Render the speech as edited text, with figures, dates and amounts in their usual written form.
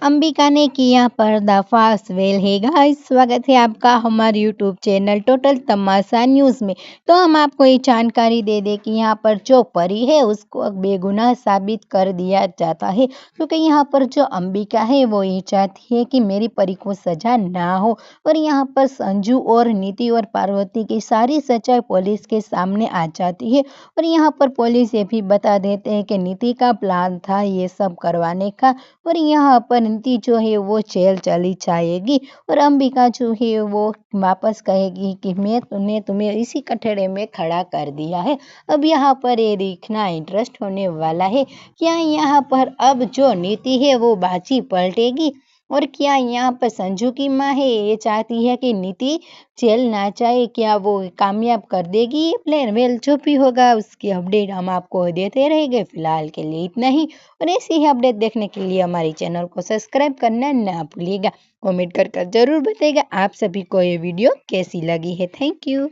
अंबिका ने किया पर्दाफाश। वेल है गाइस, स्वागत है आपका हमारे यूट्यूब चैनल टोटल तमाशा न्यूज़ में। तो हम आपको ये जानकारी दे दें कि यहाँ पर जो परी है उसको बेगुनाह साबित कर दिया जाता है, क्योंकि यहाँ पर जो अंबिका है वो ये चाहती है कि मेरी परी को सजा ना हो। और यहाँ पर संजू और नीति और पार्वती की सारी सच्चाई पुलिस के सामने आ जाती है। और यहाँ पर पुलिस ये भी बता देते हैं कि नीति का प्लान था ये सब करवाने का। और यहाँ पर नीति जो है वो जेल चली जाएगी और अंबिका जो है वो वापस कहेगी कि मैं तुम्हें इसी कटघरे में खड़ा कर दिया है। अब यहाँ पर ये देखना इंटरेस्ट होने वाला है, क्या यहाँ पर अब जो नीति है वो बाजी पलटेगी और क्या यहाँ पर संजू की माँ है ये चाहती है कि नीति जेल ना जाए, क्या वो कामयाब कर देगी ये प्लान। वेल जो भी होगा उसकी अपडेट हम आपको देते रहेंगे। फिलहाल के लिए इतना ही, और ऐसी ही अपडेट देखने के लिए हमारे चैनल को सब्सक्राइब करना ना भूलिएगा। कमेंट कर जरूर बताइएगा आप सभी को ये वीडियो कैसी लगी है। Thank you.